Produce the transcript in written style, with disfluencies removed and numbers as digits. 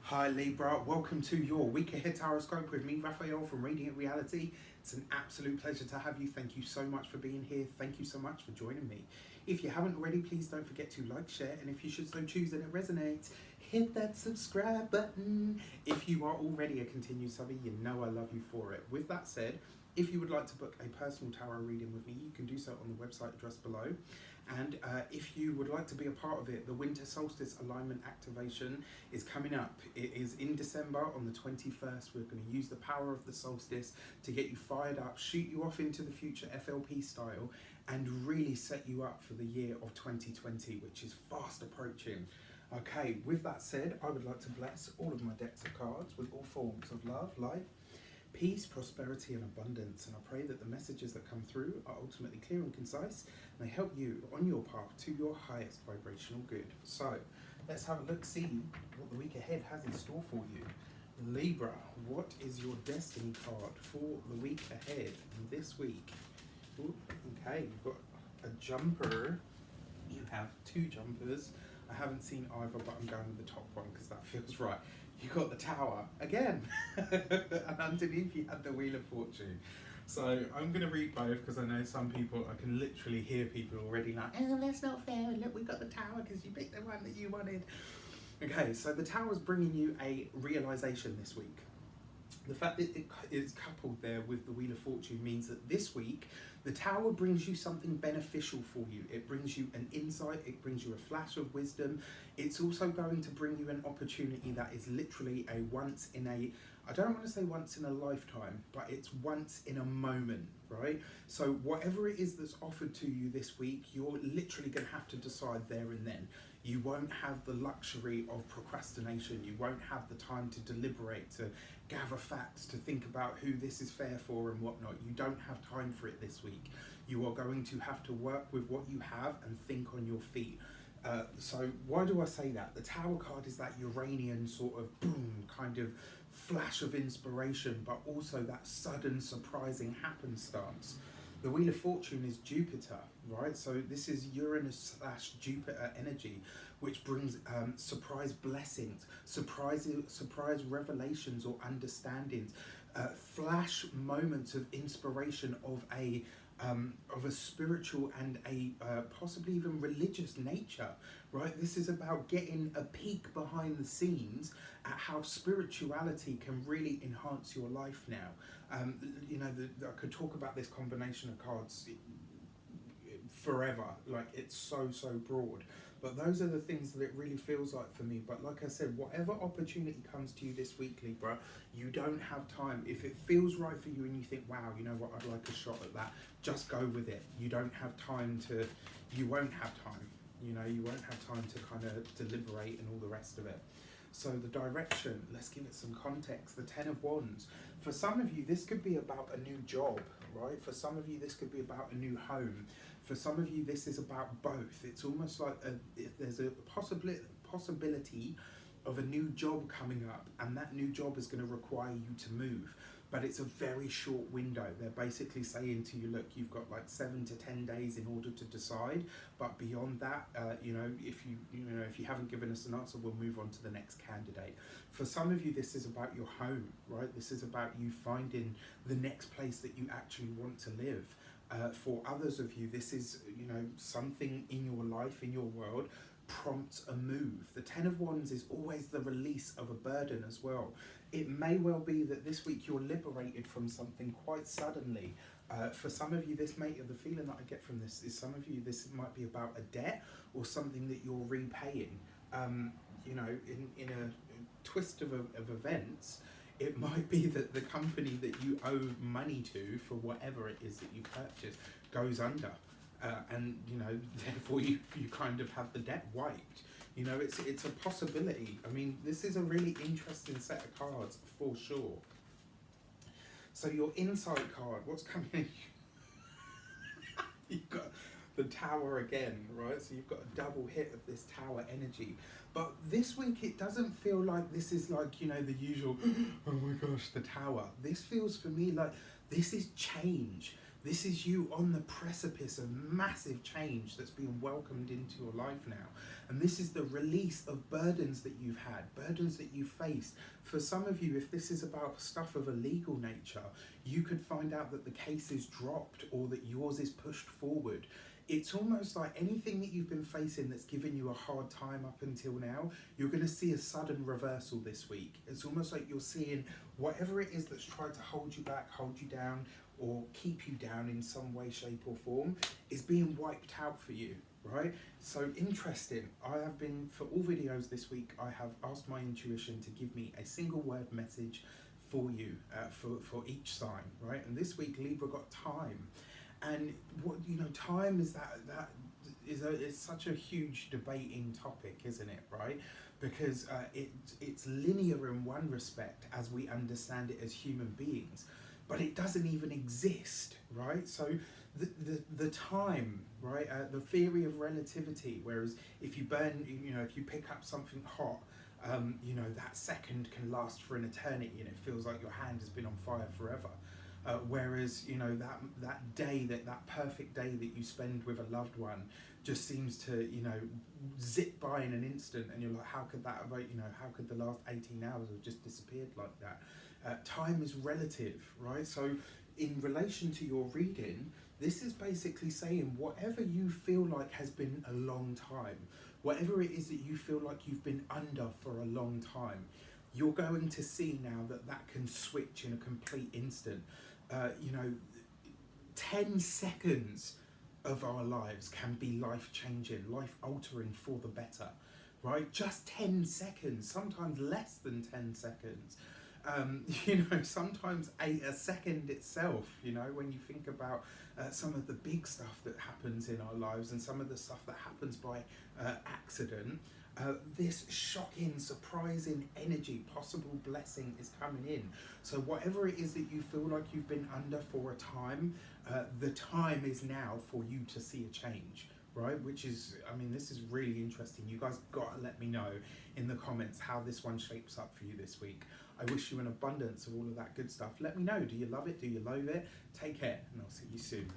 Hi Libra, welcome to your week ahead horoscope with me, Raphael from Reydiant Reality. It's an absolute pleasure to have you. Thank you so much for being here. Thank you so much for joining me. If you haven't already, please don't forget to like, share, and if you should so choose and it resonates, hit that subscribe button. If you are already a continued subby, you know I love you for it. With that said, if you would like to book a personal tarot reading with me, you can do so on the website address below. And if you would like to be a part of it, the winter solstice alignment activation is coming up. It is in December on the 21st. We're going to use the power of the solstice to get you fired up, shoot you off into the future FLP style, and really set you up for the year of 2020, which is fast approaching. Okay, with that said, I would like to bless all of my decks of cards with all forms of love, light, peace, prosperity, and abundance. And I pray that the messages that come through are ultimately clear and concise, and they help you on your path to your highest vibrational good. So let's have a look, see what the week ahead has in store for you. Libra, what is your destiny card for the week ahead this week? Ooh, okay, you've got a jumper. You have two jumpers. I haven't seen either, but I'm going with the top one because that feels right. You got the Tower again, and underneath you had the Wheel of Fortune. So I'm going to read both because I know some people, I can literally hear people already like, oh, that's not fair. Look, we got the Tower because you picked the one that you wanted. Okay, so the Tower is bringing you a realization this week. The fact that it is coupled there with the Wheel of Fortune means that this week, the Tower brings you something beneficial for you. It brings you an insight, it brings you a flash of wisdom. It's also going to bring you an opportunity that is literally a once in a, I don't want to say once in a lifetime, but it's once in a moment, right? So whatever it is that's offered to you this week, you're literally going to have to decide there and then. You won't have the luxury of procrastination. You won't have the time to deliberate, to gather facts, to think about who this is fair for and whatnot. You don't have time for it this week. You are going to have to work with what you have and think on your feet. So why do I say that? The Tower card is that Uranian sort of boom, kind of flash of inspiration, but also that sudden surprising happenstance. The Wheel of Fortune is Jupiter, right? So this is Uranus/Jupiter energy, which brings surprise blessings, surprise revelations or understandings, flash moments of inspiration of a spiritual and a possibly even religious nature, right? This is about getting a peek behind the scenes at how spirituality can really enhance your life now. You know, I could talk about this combination of cards forever, like it's so broad, but those are the things that it really feels like for me. But like I said, whatever opportunity comes to you this week, Libra, you don't have time. If it feels right for you and you think, wow, you know what, I'd like a shot at that, just go with it. You don't have time to, you won't have time, you know, you won't have time to kind of deliberate and all the rest of it. So the direction, let's give it some context. The Ten of Wands. For some of you, this could be about a new job, right? For some of you, this could be about a new home. For some of you, this is about both. It's almost like if there's a possibility of a new job coming up, and that new job is going to require you to move. But it's a very short window. They're basically saying to you, look, you've got like 7 to 10 days in order to decide. But beyond that, you know, if you haven't given us an answer, we'll move on to the next candidate. For some of you, this is about your home, right? This is about you finding the next place that you actually want to live. For others of you, this is, you know, something in your life, in your world, prompts a move. The Ten of Wands is always the release of a burden as well. It may well be that this week you're liberated from something quite suddenly. For some of you, this may, the feeling that I get from this is some of you, this might be about a debt or something that you're repaying. You know, in a twist of events, it might be that the company that you owe money to for whatever it is that you purchased goes under. And you know, therefore you kind of have the debt wiped. You know, it's a possibility. I mean, this is a really interesting set of cards for sure. So your insight card, what's coming in? You've got the Tower again, right? So you've got a double hit of this Tower energy. But this week it doesn't feel like this is like, you know, the usual, oh my gosh, the Tower. This feels for me like this is change. This is you on the precipice of massive change that's being welcomed into your life now. And this is the release of burdens that you've had, burdens that you've faced. For some of you, if this is about stuff of a legal nature, you could find out that the case is dropped or that yours is pushed forward. It's almost like anything that you've been facing that's given you a hard time up until now, you're going to see a sudden reversal this week. It's almost like you're seeing whatever it is that's tried to hold you back, hold you down, or keep you down in some way, shape or form is being wiped out for you, right? So interesting. I have been, for all videos this week, I have asked my intuition to give me a single word message for you, for each sign, right? And this week Libra got time. And what time is it's such a huge debating topic, isn't it, right? Because it's linear in one respect as we understand it as human beings, but it doesn't even exist, right? So the time, right? The theory of relativity. Whereas if you burn, if you pick up something hot, that second can last for an eternity, and it feels like your hand has been on fire forever. Whereas that day, that perfect day that you spend with a loved one just seems to zip by in an instant, and you're like, how could that have, how could the last 18 hours have just disappeared like that? Time is relative, right? So in relation to your reading, this is basically saying whatever you feel like has been a long time, whatever it is that you feel like you've been under for a long time, you're going to see now that can switch in a complete instant. 10 seconds of our lives can be life-changing, life-altering for the better, right? Just 10 seconds, sometimes less than 10 seconds. Sometimes a second itself, when you think about some of the big stuff that happens in our lives and some of the stuff that happens by accident, this shocking, surprising energy, possible blessing is coming in. So whatever it is that you feel like you've been under for a time, the time is now for you to see a change, right? Which is, this is really interesting. You guys got to let me know in the comments how this one shapes up for you this week. I wish you an abundance of all of that good stuff. Let me know. Do you love it? Do you loathe it? Take care, and I'll see you soon.